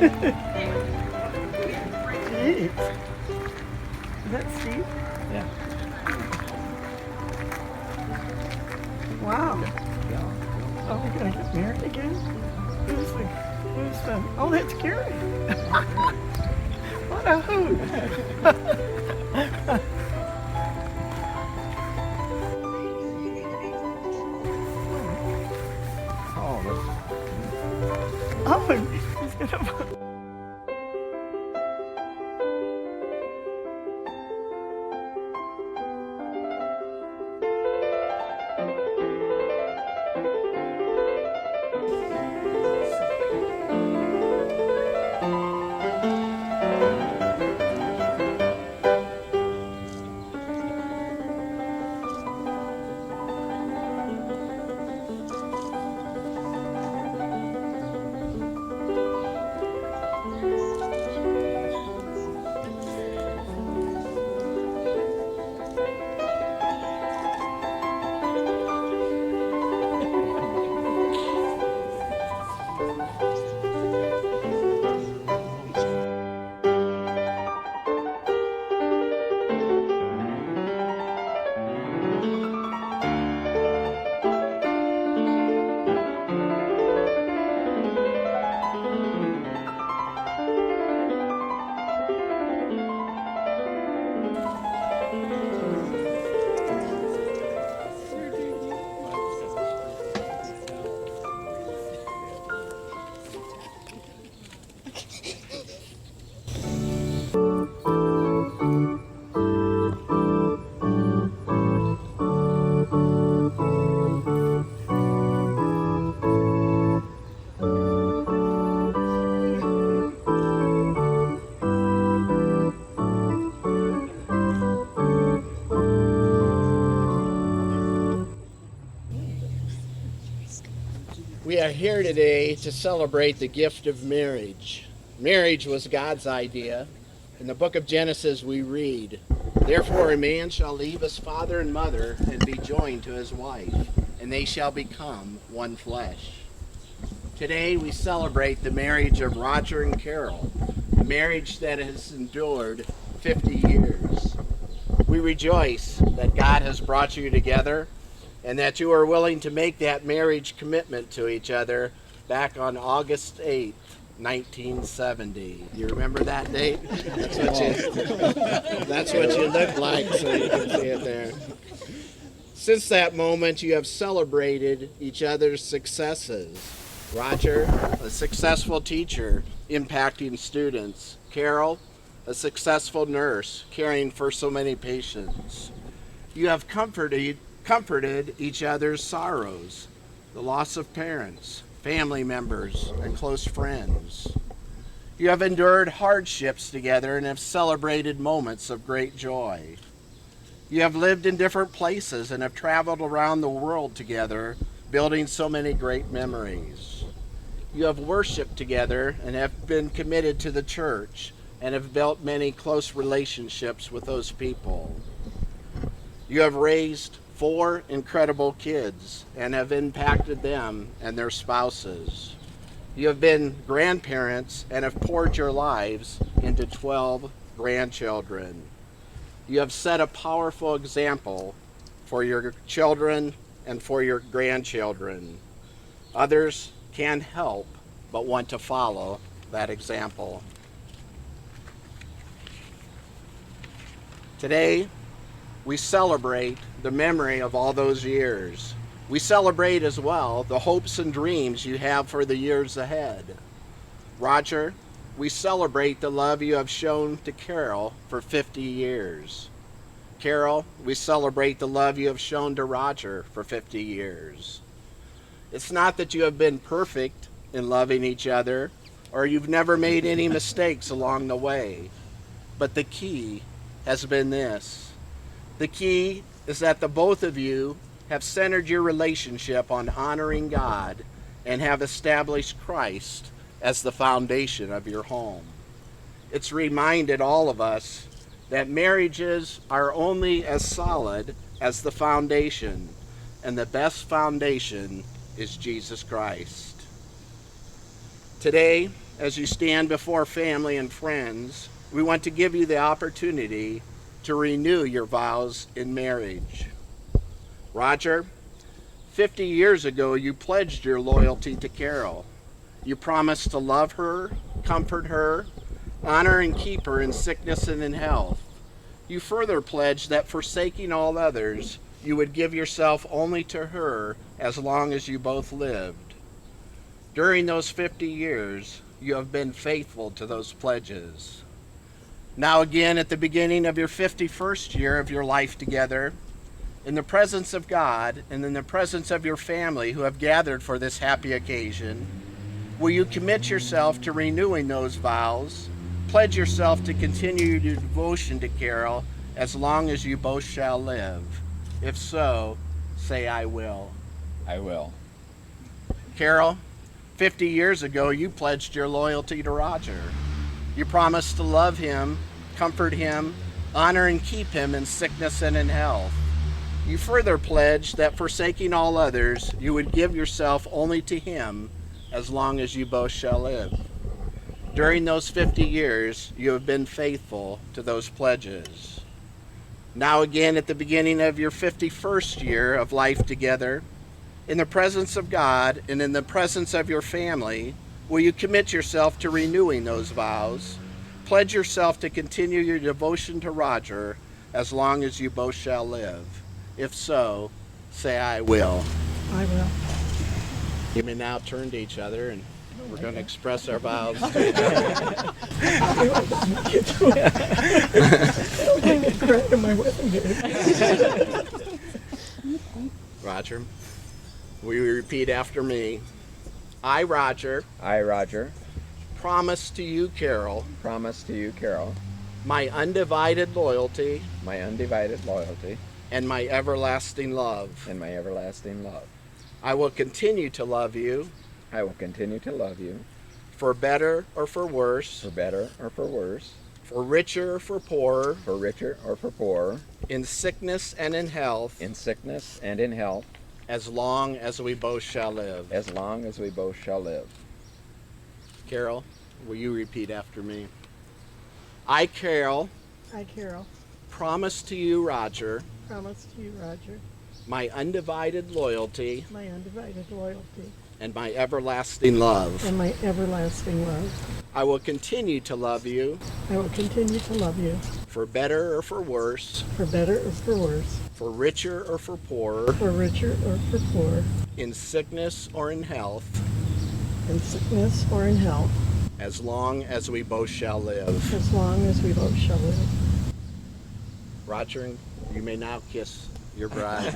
Jeez. Is that Steve? Yeah. Wow. Yeah. Oh, we're gonna get married again? Oh, that's Carrie. What a hoot. Oh, Oh, he's gonna. We are here today to celebrate the gift of marriage. Marriage was God's idea. In the book of Genesis we read, "Therefore a man shall leave his father and mother and be joined to his wife, and they shall become one flesh." Today we celebrate the marriage of Roger and Carol, a marriage that has endured 50 years. We rejoice that God has brought you together and that you are willing to make that marriage commitment to each other back on August 8th, 1970. You remember that date? That's what you look like, so you can see it there. Since that moment, you have celebrated each other's successes. Roger, a successful teacher impacting students. Carol, a successful nurse caring for so many patients. You have comforted each other's sorrows, the loss of parents, family members, and close friends. You have endured hardships together and have celebrated moments of great joy. You have lived in different places and have traveled around the world together, building so many great memories. You have worshiped together and have been committed to the church and have built many close relationships with those people. You have raised 4 incredible kids and have impacted them and their spouses. You have been grandparents and have poured your lives into 12 grandchildren. You have set a powerful example for your children and for your grandchildren. Others can't help but want to follow that example. Today, we celebrate the memory of all those years. We celebrate as well the hopes and dreams you have for the years ahead. Roger, we celebrate the love you have shown to Carol for 50 years. Carol, we celebrate the love you have shown to Roger for 50 years. It's not that you have been perfect in loving each other, or you've never made any mistakes along the way, but the key has been this. The key is that the both of you have centered your relationship on honoring God and have established Christ as the foundation of your home. It's reminded all of us that marriages are only as solid as the foundation, and the best foundation is Jesus Christ. Today, as you stand before family and friends, we want to give you the opportunity to renew your vows in marriage. Roger, 50 years ago, you pledged your loyalty to Carol. You promised to love her, comfort her, honor and keep her in sickness and in health. You further pledged that forsaking all others, you would give yourself only to her as long as you both lived. During those 50 years, you have been faithful to those pledges. Now again, at the beginning of your 51st year of your life together, in the presence of God and in the presence of your family who have gathered for this happy occasion, will you commit yourself to renewing those vows, pledge yourself to continue your devotion to Carol as long as you both shall live? If so, say, I will. I will. Carol, 50 years ago, you pledged your loyalty to Roger. You promised to love him, comfort him, honor and keep him in sickness and in health. You further pledged that forsaking all others, you would give yourself only to him as long as you both shall live. During those 50 years, you have been faithful to those pledges. Now again, at the beginning of your 51st year of life together, in the presence of God and in the presence of your family, will you commit yourself to renewing those vows? Pledge yourself to continue your devotion to Roger as long as you both shall live. If so, say, I will. I will. You may now turn to each other and we're going to express our vows to each other. Roger, will you repeat after me? I, Roger, I, Roger, promise to you, Carol, promise to you, Carol, my undivided loyalty my undivided loyalty and my everlasting love. and my everlasting love. I will continue to love you I will continue to love you, for better or for worse, for better or for worse, for richer or for poorer, for richer or for poorer, in sickness and in health, in sickness and in health, as long as we both shall live. as long as we both shall live. Carol, will you repeat after me? I, Carol, I, Carol, promise to you, Roger, promise to you, Roger, my undivided loyalty my undivided loyalty and my everlasting love. and my everlasting love. I will continue to love you, I will continue to love you, for better or for worse, for better or for worse, for richer or for poorer, for richer or for poor, in sickness or in health, in sickness or in health, as long as we both shall live. as long as we both shall live. Roger, you may now kiss your bride.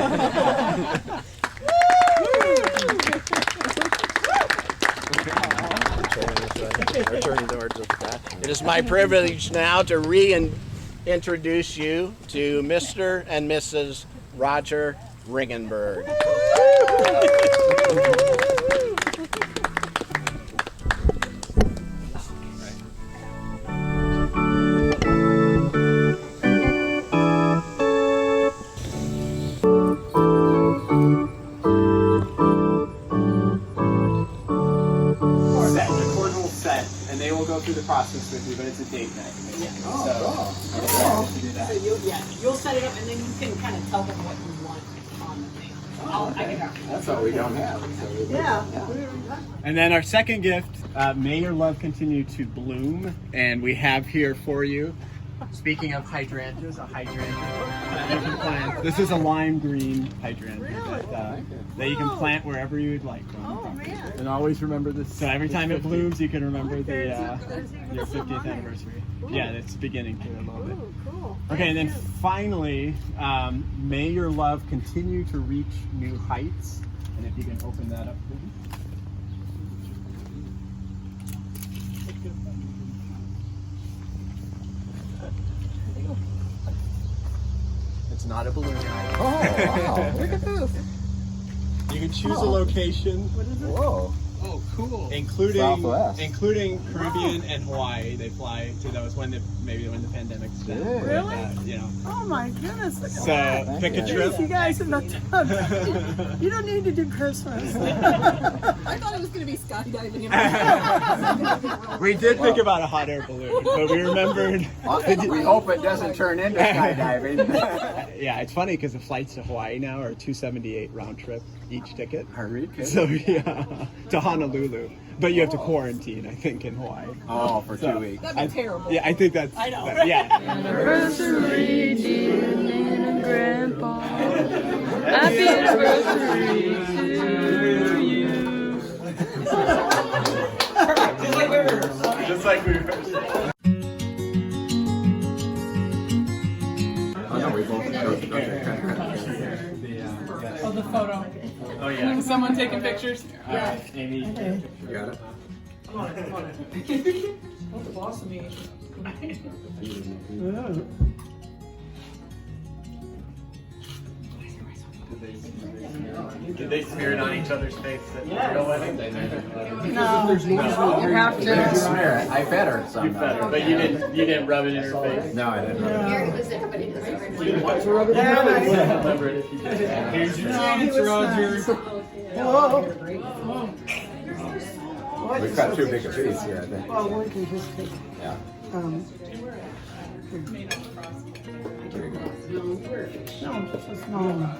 Turning towards us. It is my privilege now to reintroduce you to Mr. and Mrs. Roger Ringenberg. And they will go through the process with you, but it's a date night. So you'll set it up, and then you can kind of tell them what you want on the thing. I can That's what we don't have. And then our second gift, may your love continue to bloom. And we have here for you, speaking of hydrangeas, a hydrangea that you can plant. This is a lime green hydrangea that you can plant wherever you would like. Man. And always remember this. So every time it blooms, you can remember the your 50th anniversary. Yeah, it's beginning to a little bit. Cool. Okay, and then finally, may your love continue to reach new heights. And if you can open that up, please. It's not a balloon. Oh, wow, look at this. You can choose a location. Whoa. Oh, cool. Including Southwest. Caribbean and Hawaii. They fly to those when the pandemic started. Really? You know. Oh my goodness. Look at So that. pick a you. trip. You guys have not done. You don't need to do Christmas. I thought it was going to be skydiving. We did think about a hot air balloon, but we remembered. We hope it doesn't turn into skydiving. Yeah, it's funny because the flights to Hawaii now are $278 round trip each ticket. Are we kidding? So yeah, to Honolulu, but you have to quarantine, I think, in Hawaii. Oh, for 2 weeks. That'd be terrible. Yeah, I think that's. I know. Yeah. Anniversary, dear Nana and Grandpa. Happy anniversary to you. Just like we rehearsed. Oh, the photo. Oh yeah. Someone taking pictures? Yeah. Amy. You got it? Come on. What's the boss of me? Did they smear it on each other's face at the real wedding? No, you have to. Smear it. I fed her some. You fed her, but you didn't rub it in her face. No, I didn't. Remember it if you did. Here's your chance, Roger. We've got too big a piece here, I think. Well, we can just take, Yeah. Here we go. no, just a small one.